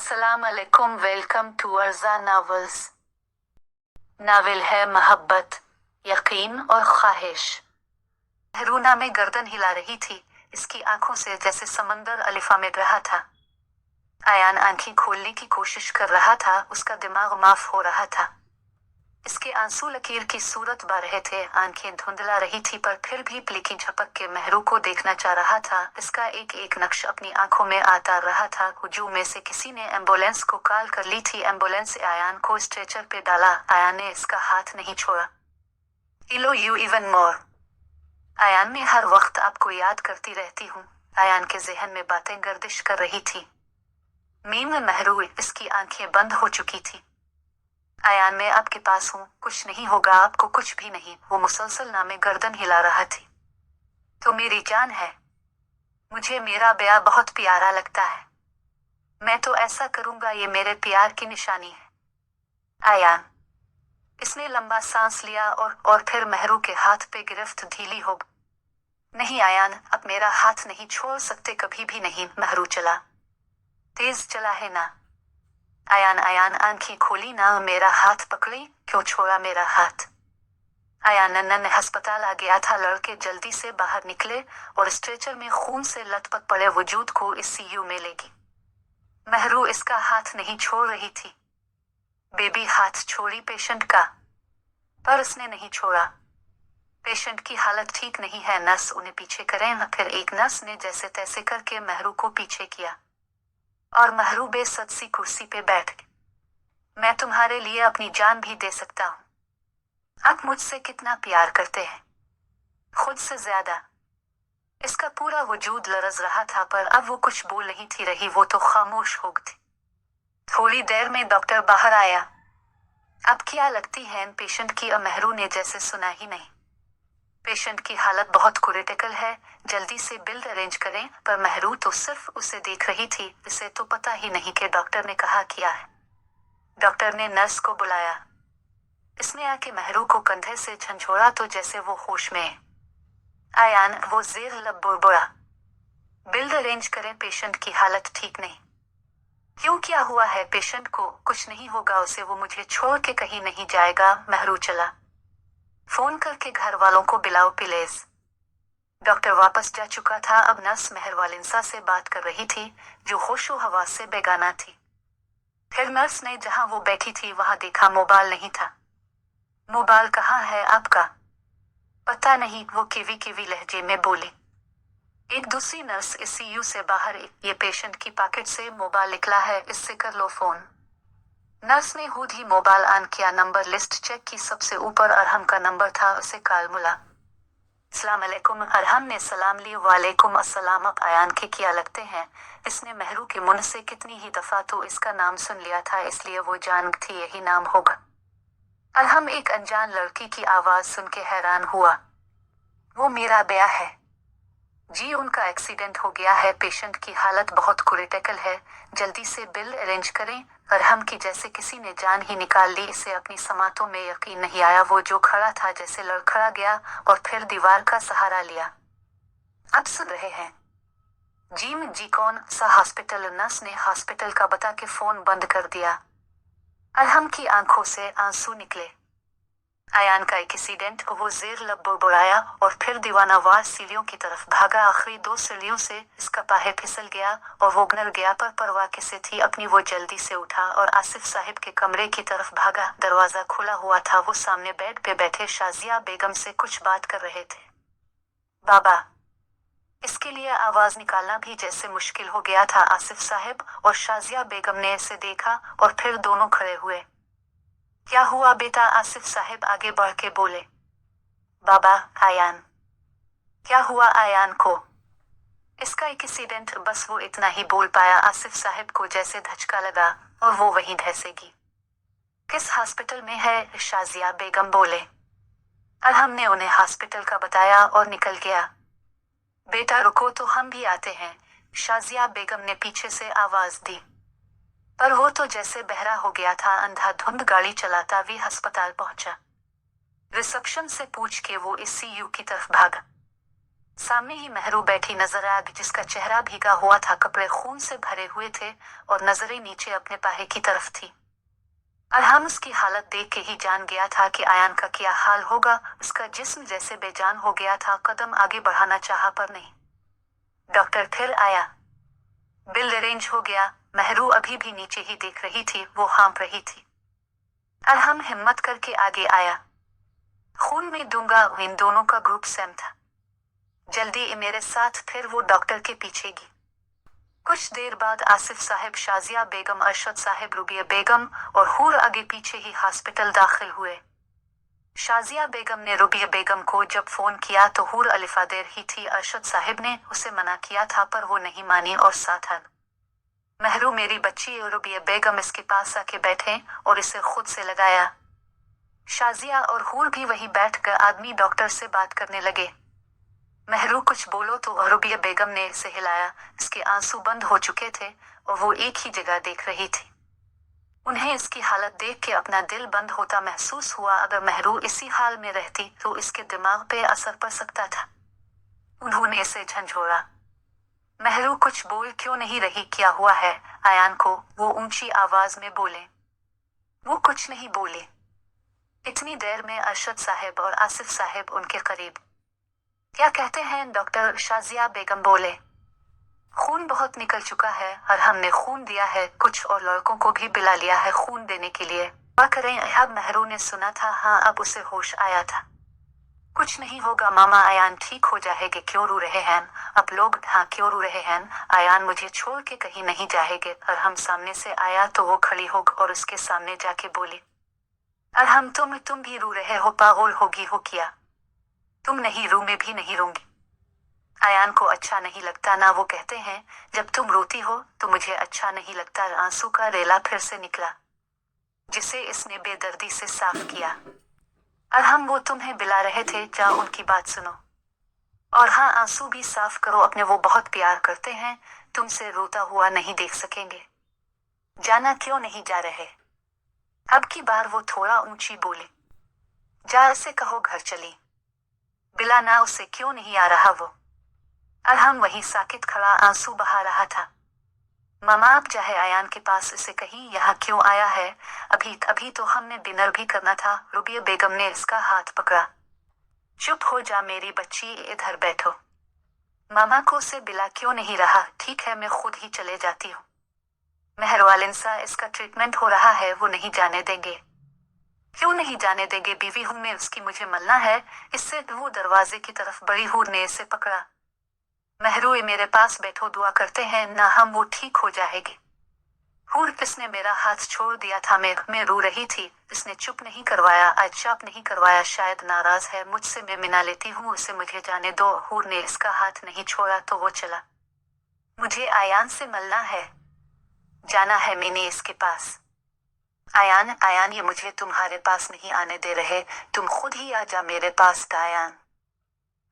अस्सलाम अलैकुम, welcome to Urja novels. Novel है मोहब्बत, यकीन और ख्वाहिश। हरूना में गर्दन हिला रही थी, इसकी आंखों से जैसे समंदर अलिफा में रहा था। आयान आंखें खोलने की कोशिश कर रहा था, उसका दिमाग माफ हो रहा था। इसके आंसू लकीर की सूरत बा रहे थे, आंखें धुंधला रही थी पर फिर भी पलकें झपक के महरू को देखना चाह रहा था। इसका एक एक नक्श अपनी आंखों में आता रहा था। हुजूम में से किसी ने एम्बुलेंस को कॉल कर ली थी। एम्बुलेंस से आयान को स्ट्रेचर पे डाला। आयान ने इसका हाथ नहीं छोड़ा। I love you even more। Ayaan, मैं हर वक्त आपको याद करती रहती हूँ। आयान के जहन में बातें गर्दिश कर रही थी। मीम महरू, इसकी आंखें बंद हो चुकी थी। आयान, मैं आपके पास हूँ, कुछ नहीं होगा आपको, कुछ भी नहीं। वो मुसलसल नामे गर्दन हिला रहा थी। तो मेरी जान है, मुझे मेरा ब्याह बहुत प्यारा लगता है। मैं तो ऐसा करूंगा, ये मेरे प्यार की निशानी है। आयान, इसने लंबा सांस लिया और फिर महरू के हाथ पे गिरफ्त ढीली हो गई। नहीं आयान, अब मेरा हाथ नहीं छोड़ सकते, कभी भी नहीं। महरू चला, तेज चला है ना। आयान आंखें खोली ना, मेरा हाथ पकड़ी, क्यों छोड़ा मेरा हाथ। आयान ने अस्पताल आ गया था। लड़के जल्दी से बाहर निकले और स्ट्रेचर में खून से लथपथ पड़े वजूद को ICU में ले गई। महरू इसका हाथ नहीं छोड़ रही थी। बेबी हाथ छोड़ी पेशेंट का, पर उसने नहीं छोड़ा। पेशेंट की हालत ठीक नहीं है, नर्स उन्हें पीछे करें। फिर एक नर्स ने जैसे तैसे करके महरू को पीछे किया और महरू बेसत सी कुर्सी पे बैठ गई। मैं तुम्हारे लिए अपनी जान भी दे सकता हूँ। आप मुझसे कितना प्यार करते हैं, खुद से ज्यादा। इसका पूरा वजूद लरज रहा था, पर अब वो कुछ बोल नहीं थी रही, वो तो खामोश हो गई थी। थोड़ी देर में डॉक्टर बाहर आया। अब क्या लगती है पेशेंट की? महरू ने जैसे सुना ही नहीं। पेशेंट की हालत बहुत क्रिटिकल है, जल्दी से बिल अरेंज करें। पर महरू तो सिर्फ उसे देख रही थी, इसे तो पता ही नहीं कि डॉक्टर ने कहा क्या है। डॉक्टर ने नर्स को बुलाया। इसने आके महरू को कंधे से झंझोड़ा तो जैसे वो होश में है। आयान, वो जेर लब बुड़बुड़ा, बिल अरेंज करें, पेशेंट की हालत ठीक नहीं। क्यों, क्या हुआ है पेशेंट को? कुछ नहीं होगा उसे, वो मुझे छोड़ के कहीं नहीं जाएगा। महरू चला, फोन करके घर वालों को बुलाओ प्लीज। डॉक्टर वापस जा चुका था। अब नर्स मेहरवालिंसा से बात कर रही थी, जो होशो हवास से बेगाना थी। फिर नर्स ने जहां वो बैठी थी वहां देखा, मोबाइल नहीं था। मोबाइल कहाँ है आपका? पता नहीं, वो कीवी लहजे में बोली। एक दूसरी नर्स ICU से बाहर, ये पेशेंट की पॉकेट से मोबाइल निकला है, इससे कर लो फोन। नर्स ने खुद ही मोबाइल ऑन किया, नंबर लिस्ट चेक की, सबसे ऊपर अरहम का नंबर था, उसे कॉल मिला। अस्सलाम अलैकुम। अरहम ने सलाम ली। वालेकुम अस्सलाम। अब आयान के क्या लगते हैं? इसने महरू के मुंह से कितनी ही दफा तो इसका नाम सुन लिया था, इसलिए वो जान थी यही नाम होगा। अरहम एक अनजान लड़की की आवाज सुन के हैरान हुआ। वो मेरा ब्याह है जी, उनका एक्सीडेंट हो गया है, पेशेंट की हालत बहुत क्रिटिकल है, जल्दी से बिल अरेंज करें। अरहम की जैसे किसी ने जान ही निकाल ली। इसे अपनी समातों में यकीन नहीं आया। वो जो खड़ा था जैसे लड़खड़ा गया और फिर दीवार का सहारा लिया। अब सुन रहे हैं जी कौन सा हॉस्पिटल? नर्स ने हॉस्पिटल का बता के फोन बंद कर दिया। अरहम की आंखों से आंसू निकले। आयान का एक्सीडेंट, वो जेर लब बुड़बुड़ाया और फिर दीवानावार सीढ़ियों की तरफ भागा। आखिरी 2 सीढ़ियों से इसका पाहे फिसल गया और वो गिर गया, पर परवाह किसे थी अपनी। वो जल्दी से उठा और आसिफ साहिब के कमरे की तरफ भागा। दरवाजा खुला हुआ था, वो सामने बेड पे बैठे शाजिया बेगम से कुछ बात कर रहे थे। बाबा, इसके लिए आवाज निकालना भी जैसे मुश्किल हो गया था। आसिफ साहिब और शाजिया बेगम ने इसे देखा और फिर दोनों खड़े हुए। क्या हुआ बेटा? आसिफ साहिब आगे बढ़ के बोले। बाबा, आयान। क्या हुआ आयान को? इसका एक्सीडेंट, बस वो इतना ही बोल पाया। आसिफ साहिब को जैसे धचका लगा और वो वहीं धंसेगी। किस हॉस्पिटल में है? शाजिया बेगम बोले। अरहम ने उन्हें हॉस्पिटल का बताया और निकल गया। बेटा रुको तो हम भी आते हैं, शाजिया बेगम ने पीछे से आवाज दी। पर वो तो जैसे बहरा हो गया था, अंधाधुंध गाड़ी चलाता भी अस्पताल पहुंचा। रिसेप्शन से पूछ के वो ICU की तरफ भागा। सामने ही महरू बैठी नजर आ गई, जिसका चेहरा भीगा हुआ था, कपड़े खून से भरे हुए थे और नजरें नीचे अपने पाहे की तरफ थी। अरहम उसकी हालत देख के ही जान गया था कि आयान का क्या हाल होगा। उसका जिस्म जैसे बेजान हो गया था, कदम आगे बढ़ाना चाहा पर नहीं। डॉक्टर फिर आया। बिल अरेंज हो गया। महरू अभी भी नीचे ही देख रही थी, वो हाँप रही थी। अरहम हिम्मत करके आगे आया। खून में दूंगा। इन दोनों का ग्रुप सेम था। जल्दी मेरे साथ। फिर वो डॉक्टर के पीछे गई। कुछ देर बाद आसिफ साहब, शाजिया बेगम, अरशद साहब, रुबिया बेगम और हूर आगे पीछे ही हॉस्पिटल दाखिल हुए। शाजिया बेगम ने रुबिया बेगम को जब फोन किया तो हूर अलिफा देर ही थी। अरशद साहब ने उसे मना किया था पर वो नहीं मानी और साथ आ महरू, मेरी बच्ची। और रुबिया बेगम इसके पास आके बैठे और इसे खुद से लगाया। शाजिया और हूर भी वहीं बैठ कर आदमी डॉक्टर से बात करने लगे। महरू, कुछ बोलो तो। रुबिया बेगम ने इसे हिलाया। इसके आंसू बंद हो चुके थे और वो एक ही जगह देख रही थी। उन्हें इसकी हालत देख के अपना दिल बंद होता महसूस हुआ। अगर महरू इसी हाल में रहती तो इसके दिमाग पे असर पड़ सकता था। उन्होंने इसे झंझोड़ा। महरू, कुछ बोल क्यों नहीं रही? क्या हुआ है आयान को? वो ऊंची आवाज में बोले। वो कुछ नहीं बोले। इतनी देर में अरशद साहब और आसिफ साहब उनके करीब। क्या कहते हैं डॉक्टर? शाजिया बेगम बोले। खून बहुत निकल चुका है और हमने खून दिया है। कुछ और लड़कों को भी बुला लिया है खून देने के लिए। क्या करें? अब महरू ने सुना था। हाँ, अब उसे होश आया था। कुछ नहीं होगा मामा, आयान ठीक हो जाएगे। क्यों रो रहे हैं आप लोग? हाँ, क्यों रो रहे हैं? आयान मुझे छोड़ के कहीं नहीं जाएंगे। और हम सामने से आया तो वो खड़ी हो और उसके सामने जाके बोली, और हम तुम भी रो रहे हो? पागल होगी हो क्या? तुम नहीं रो, मैं भी नहीं रोंगी। आयान को अच्छा नहीं लगता ना। वो कहते हैं जब तुम रोती हो तो मुझे अच्छा नहीं लगता। आंसू का रेला फिर से निकला, जिसे इसने बेदर्दी से साफ किया। और हम वो तुम्हें बुला रहे थे, जा उनकी बात सुनो। और हाँ, आंसू भी साफ करो अपने। वो बहुत प्यार करते हैं, तुमसे रोता हुआ नहीं देख सकेंगे। जाना क्यों नहीं जा रहे? अब की बार वो थोड़ा ऊंची बोली। जा, उसे कहो घर चली। बिला ना, उसे क्यों नहीं आ रहा वो? और हम वहीं साकित खड़ा आंसू बहा रहा था। मामा, आप चाहे आयान के पास इसे कहीं यहाँ क्यों आया है? अभी तो हमने डिनर भी करना था। रुबिया बेगम ने इसका हाथ पकड़ा। चुप हो जा मेरी बच्ची, इधर बैठो। मामा को उसे बिला क्यों नहीं रहा? ठीक है, मैं खुद ही चले जाती हूँ। मेहरवालिनसा, इसका ट्रीटमेंट हो रहा है, वो नहीं जाने देंगे। क्यों नहीं जाने देंगे? बीवी हूं मैं उसकी, मुझे मिलना है इससे। वो दरवाजे की तरफ बढ़ी। हूर ने इसे पकड़ा। महरू, मेरे पास बैठो, दुआ करते हैं ना हम, वो ठीक हो जाएगी। हूर, किसने मेरा हाथ छोड़ दिया था? मैं रो रही थी, इसने चुप नहीं करवाया। आज चुप नहीं करवाया, शायद नाराज है मुझसे। मैं मिला लेती हूँ उसे, मुझे जाने दो। हूर ने इसका हाथ नहीं छोड़ा तो वो चला। मुझे आयान से मिलना है, जाना है मैंने इसके पास। आयान, ये मुझे तुम्हारे पास नहीं आने दे रहे। तुम खुद ही आ जा मेरे पास।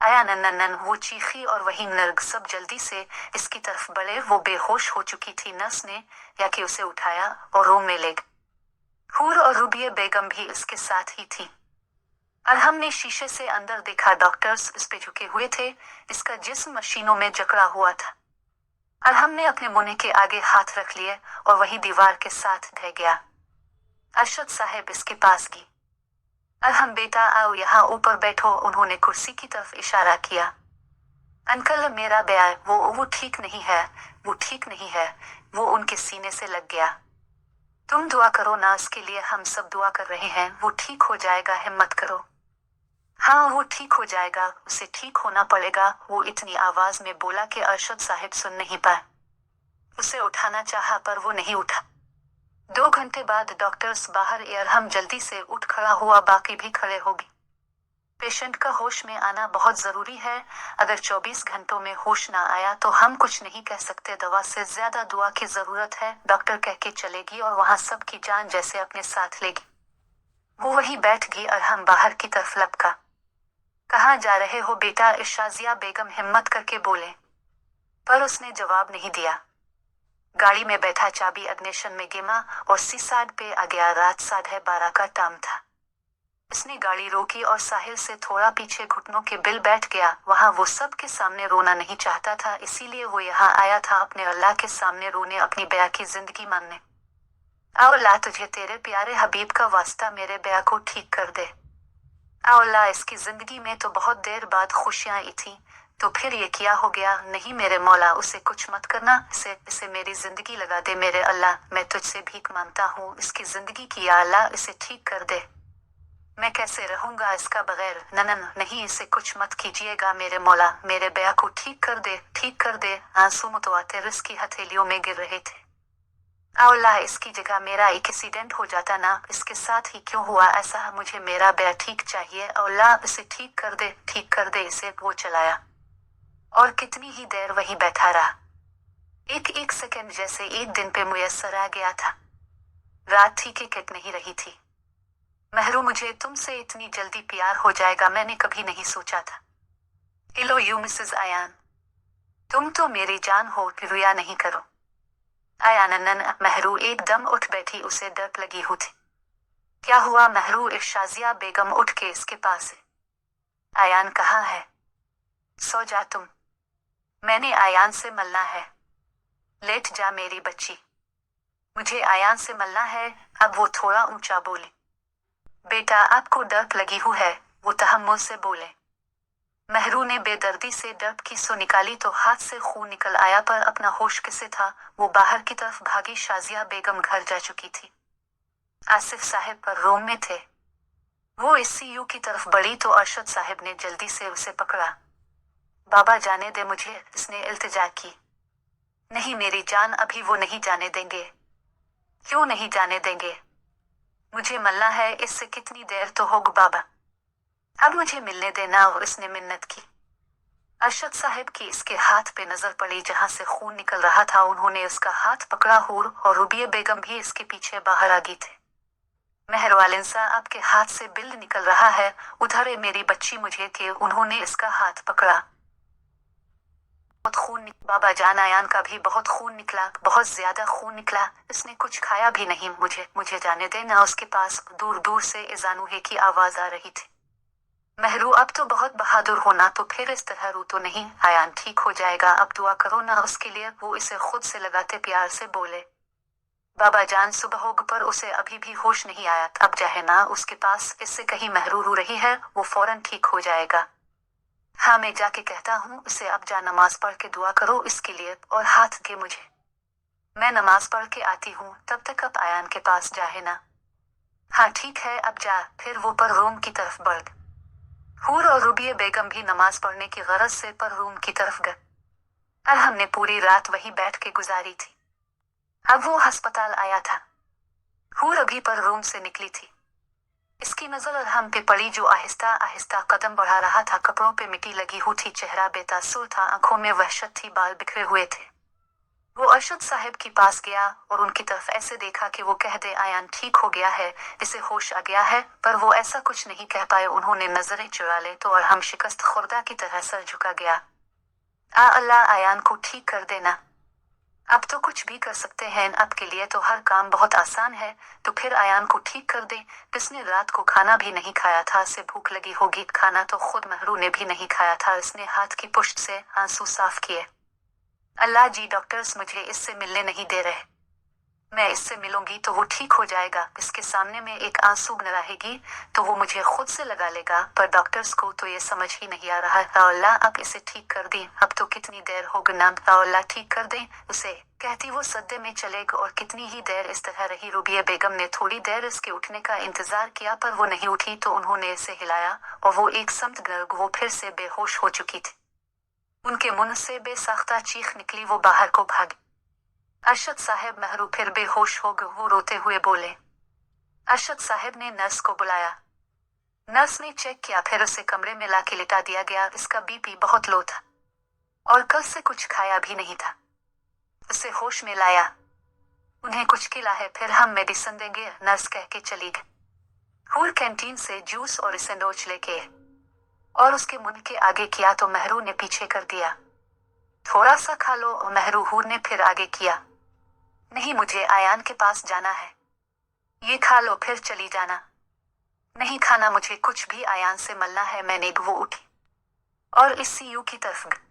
आयान नन्नन, वो चीखी और वही नर्ग सब जल्दी से इसकी तरफ बढ़े। वो बेहोश हो चुकी थी। नर्स ने या कि उसे उठाया और रूम में ले गई। हूर और रुबिया बेगम भी इसके साथ ही थी। और हमने शीशे से अंदर देखा। डॉक्टर्स इस पे झुके हुए थे। इसका जिस्म मशीनों में जकड़ा हुआ था। और हमने अपने मुंह के आगे हाथ रख लिए और वही दीवार के साथ ढह गया। अरशद साहब इसके पास गई। और हम, बेटा आओ यहाँ ऊपर बैठो। उन्होंने कुर्सी की तरफ इशारा किया। अंकल, मेरा बेटा, वो ठीक नहीं है, वो ठीक नहीं है। वो उनके सीने से लग गया। तुम दुआ करो ना उसके लिए, हम सब दुआ कर रहे हैं। वो ठीक हो जाएगा, हिम्मत करो। हाँ, वो ठीक हो जाएगा, उसे ठीक होना पड़ेगा। वो इतनी आवाज में बोला कि अरशद साहब सुन नहीं पाए। उसे उठाना चाहा पर वो नहीं उठा। 2 घंटे बाद डॉक्टर्स बाहर एयर। हम जल्दी से उठ खड़ा हुआ, बाकी भी खड़े हो गए। पेशेंट का होश में आना बहुत जरूरी है। अगर 24 घंटों में होश ना आया तो हम कुछ नहीं कह सकते। दवा से ज्यादा दुआ की जरूरत है, डॉक्टर कह के चलेगी और वहां सबकी जान जैसे अपने साथ लेगी। वो वहीं बैठ गई और हम बाहर की तरफ लपका। कहाँ जा रहे हो बेटा? शाजिया बेगम हिम्मत करके बोले, पर उसने जवाब नहीं दिया। गाड़ी में बैठा, चाबी इग्निशन में गिमा और सी साइड पे आ गया। रात 12:30 का टाइम था। इसने गाड़ी रोकी और साहिल से थोड़ा पीछे घुटनों के बिल बैठ गया। वहां वो सब के सामने रोना नहीं चाहता था, इसीलिए वो यहाँ आया था अपने अल्लाह के सामने रोने, अपनी बेया की जिंदगी मानने। आओ अल्लाह, तुझे तेरे प्यारे हबीब का वास्ता मेरे बेया को ठीक कर दे। आओ अल्लाह, इसकी जिंदगी में तो बहुत देर बाद खुशियां आई थी, तो फिर ये क्या हो गया? नहीं मेरे मौला, उसे कुछ मत करना, इसे मेरी जिंदगी लगा दे मेरे अल्लाह, मैं तुझसे भीख मांगता हूँ इसकी जिंदगी की, या अल्लाह इसे ठीक कर दे। मैं कैसे रहूंगा इसका बगैर? ननन नहीं, इसे कुछ मत कीजिएगा मेरे मौला, मेरे बेया को ठीक कर दे, ठीक कर दे। आंसू मुतवातिर इसकी हथेलियों में गिर रहे थे। आओ अल्लाह, इसकी जगह मेरा एक्सीडेंट हो जाता ना, इसके साथ ही क्यों हुआ ऐसा? मुझे मेरा बेया ठीक चाहिए, अल्लाह इसे ठीक कर दे, ठीक कर दे इसे। वो चलाया और कितनी ही देर वहीं बैठा रहा। एक एक सेकंड जैसे एक दिन पे मुयस्सर आ गया था। रात थी कि कट नहीं रही थी। महरू, मुझे तुमसे इतनी जल्दी प्यार हो जाएगा मैंने कभी नहीं सोचा था। हेलो यू मिसेस आयान, तुम तो मेरी जान हो, रुया नहीं करो। आयान। महरू एकदम उठ बैठी, उसे डर लगी हुई थी। क्या हुआ महरू? शाजिया बेगम उठ के इसके पास है। आयान कहाँ है? सो जा तुम, मैंने आयान से मिलना है। लेट जा मेरी बच्ची, मुझे आयान से मिलना है। अब वो थोड़ा ऊंचा बोले। बेटा आपको दर्द लगी हुई है, वो तहम्मुल से बोले। महरू ने बेदर्दी से दर्द की सो निकाली तो हाथ से खून निकल आया, पर अपना होश किसे था? वो बाहर की तरफ भागी। शाजिया बेगम घर जा चुकी थी। आसिफ साहब पर रूम में थे। वो ICU की तरफ बढ़ी तो अरशद साहब ने जल्दी से उसे पकड़ा। बाबा जाने दे मुझे, इसने इल्तिजा की। नहीं मेरी जान, अभी वो नहीं जाने देंगे। क्यों नहीं जाने देंगे? मुझे मिलना है इससे। कितनी देर तो होगी बाबा, अब मुझे मिलने देना। और इसने मिन्नत की। अरशद साहब की इसके हाथ पे नजर पड़ी जहां से खून निकल रहा था। उन्होंने उसका हाथ पकड़ा। हूर और रुबिया बेगम भी इसके पीछे बाहर आ गई थे। मेहरवालिंसा, आपके हाथ से बिल निकल रहा है, उधर है मेरी बच्ची मुझे के। उन्होंने इसका हाथ पकड़ा। बहुत खून बाबा जान, आयान का भी बहुत खून निकला, बहुत ज्यादा खून निकला। इसने कुछ खाया भी नहीं। मुझे जाने दे ना। उसके पास दूर दूर से इजानुहे की आवाज आ रही थी। महरू अब तो बहुत बहादुर होना, तो फिर इस तरह रो तो नहीं। आयान ठीक हो जाएगा, अब दुआ करो ना उसके लिए। वो इसे खुद से लगाते प्यार से बोले। बाबा जान सुबह होग पर उसे अभी भी होश नहीं आया। अब जाए ना उसके पास, इससे कहीं महरू रो रही है, वो फौरन ठीक हो जाएगा। हाँ मैं जाके कहता हूँ उसे, अब जा नमाज पढ़ के दुआ करो इसके लिए, और हाथ दे मुझे, मैं नमाज पढ़ के आती हूँ, तब तक अब आयान के पास जाए ना। हाँ ठीक है अब जा। फिर वो पर रूम की तरफ बढ़। हूर और रुबिया बेगम भी नमाज पढ़ने की गरज से पर रूम की तरफ गए। और हमने पूरी रात वहीं बैठ के गुजारी थी। अब वो अस्पताल आया था। हूर अभी पर रूम से निकली थी। इसकी नजर हम पे पड़ी, जो आहिस्ता आहिस्ता कदम बढ़ा रहा था। कपड़ों पे मिट्टी लगी हुई थी, चेहरा बेतासुर था, आंखों में वहशत थी, बाल बिखरे हुए थे। वो अरशद साहब के पास गया और उनकी तरफ ऐसे देखा कि वो कह दे आयान ठीक हो गया है, इसे होश आ गया है, पर वो ऐसा कुछ नहीं कह पाए। उन्होंने नजरें चुरा ले तो और हम शिकस्त खुर्दा की तरह सर झुका गया। अल्लाह आयान को ठीक कर देना, अब तो कुछ भी कर सकते हैं, आपके लिए तो हर काम बहुत आसान है। तो फिर आयान को ठीक कर दे। किसने रात को खाना भी नहीं खाया था, से भूख लगी होगी। खाना तो खुद महरू ने भी नहीं खाया था। इसने हाथ की पुष्ट से आंसू साफ किए। अल्लाह जी, डॉक्टर्स मुझे इससे मिलने नहीं दे रहे। मैं इससे मिलूंगी तो वो ठीक हो जाएगा। इसके सामने में एक आंसू न रहेगी तो वो मुझे खुद से लगा लेगा, पर डॉक्टर्स को तो ये समझ ही नहीं आ रहा। अल्लाह अब इसे ठीक कर दे, अब तो कितनी देर हो गई ना। अल्लाह ठीक कर दे उसे, कहती वो सद्दे में चले गए। और कितनी ही देर इस तरह रही। रुबिया बेगम ने थोड़ी देर इसके उठने का इंतजार किया, पर वो नहीं उठी तो उन्होंने इसे हिलाया और वो एक समत गिर। वो फिर से बेहोश हो चुकी थी। उनके मुंह से बेसाख्ता चीख निकली। वो बाहर को भागी। अरशद साहब, महरू फिर बेहोश हो गए। वो रोते हुए बोले। अरशद साहब ने नर्स को बुलाया। नर्स ने चेक किया, फिर उसे कमरे में लाके लिटा दिया गया। इसका BP बहुत लो था और कल से कुछ खाया भी नहीं था। उसे होश में लाया। उन्हें कुछ खिला है, फिर हम मेडिसिन देंगे, नर्स कह के चली गई। हूर कैंटीन से जूस और सैंडविच लेके और उसके मुंह के आगे किया तो महरू ने पीछे कर दिया। थोड़ा सा खा लो। महरू। हूर ने फिर आगे किया। नहीं मुझे आयान के पास जाना है, ये खा लो फिर चली जाना। नहीं खाना, मुझे कुछ भी आयान से मिलना है। मैंने वो उठी और इस सीयू की तरफ गई।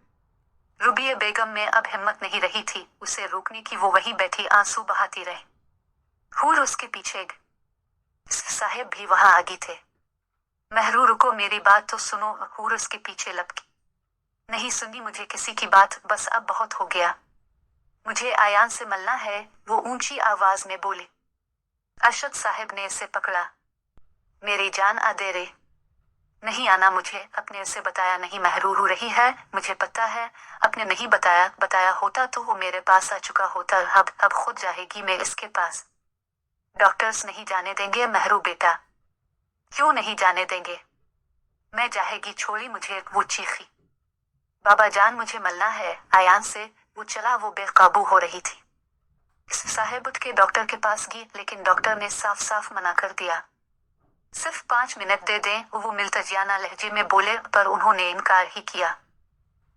रुबिया बेगम में अब हिम्मत नहीं रही थी उसे रोकने की। वो वहीं बैठी आंसू बहाती रही। हूर उसके पीछे गई। साहेब भी वहां आगे थे। महरू रुको, मेरी बात तो सुनो। हूर उसके पीछे लपकी। नहीं सुनी मुझे किसी की बात, बस अब बहुत हो गया। मुझे आयान से मिलना है, वो ऊंची आवाज में बोली। अरशद साहब ने इसे पकड़ा। मेरी जान आ दे रे। नहीं आना, मुझे अपने से बताया नहीं। महरू रो रही है, मुझे पता है। अपने नहीं बताया होता तो वो मेरे पास आ चुका होता। अब खुद जाएगी मैं इसके पास। डॉक्टर्स नहीं जाने देंगे महरू बेटा। क्यों नहीं जाने देंगे? मैं जाएगी, छोड़ी मुझे, वो चीखी। बाबा जान मुझे मिलना है आयान से। वो चला, वो बेकाबू हो रही थी। साहेब उठ के डॉक्टर के पास गई, लेकिन डॉक्टर ने साफ साफ मना कर दिया। सिर्फ 5 मिनट दे दें, वो मिल्तजियाना लहजे में बोले, पर उन्होंने इनकार ही किया।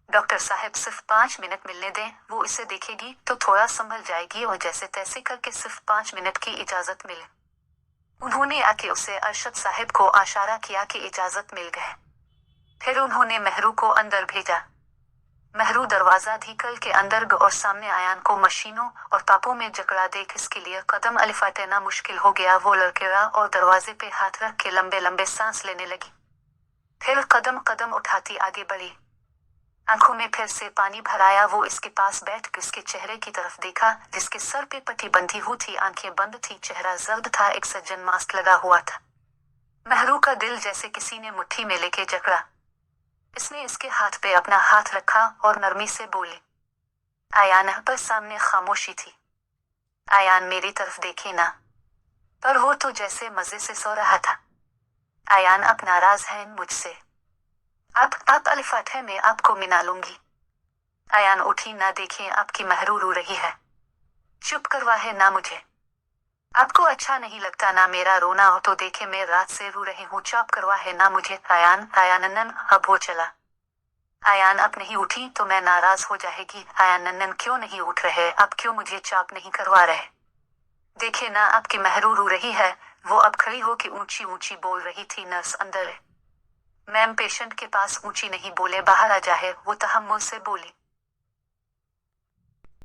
डॉक्टर साहब सिर्फ 5 मिनट मिलने दें, वो इसे देखेगी तो थोड़ा संभल जाएगी और जैसे तैसे करके सिर्फ 5 मिनट की इजाजत मिले। उन्होंने आके उसे अरशद साहब को इशारा किया कि इजाजत मिल गए। फिर उन्होंने महरू को अंदर भेजा। महरू दरवाजा धीकल के अंदर गई और सामने आयान को मशीनों और पापों में जकड़ा देख इसके लिए कदम अलिफाटेना मुश्किल हो गया। वो लड़केड़ा और दरवाजे पे हाथ रख के लंबे लंबे सांस लेने लगी। फिर कदम उठाती आगे बढ़ी। आंखों में फिर से पानी भराया। वो इसके पास बैठ इसके चेहरे की तरफ देखा, जिसके सर पे पट्टी बंधी हुई थी, आंखें बंद थी, चेहरा जर्द था, एक सज्जन मास्क लगा हुआ था। महरू का दिल जैसे किसी ने मुट्ठी में लेके जकड़ा। इसने इसके हाथ पे अपना हाथ रखा और नरमी से बोली। आयान पर सामने खामोशी थी। आयान मेरी तरफ देखे ना, पर वो तो जैसे मजे से सो रहा था। आयान आप नाराज हैं मुझसे? आप अलिफात है, मैं आपको मिला लूंगी। आयान उठी, ना देखें आपकी महरू रो रही है। चुप करवा है ना मुझे। आपको अच्छा नहीं लगता ना मेरा रोना? हो तो देखे मैं रात से रो रही हूँ। चुप करवा है ना मुझे। आयानन अब वो चला। आयान अब नहीं उठी तो मैं नाराज हो जाएगी। आयानन क्यों नहीं उठ रहे? अब क्यों मुझे चाप नहीं करवा रहे? देखे ना आपकी महरू रो रही है। वो अब खड़ी हो के ऊंची ऊंची बोल रही थी। नर्स अंदर है। मैम पेशेंट के पास ऊंची नहीं बोले, बाहर आ जाए। वो तहम्मुल से बोली।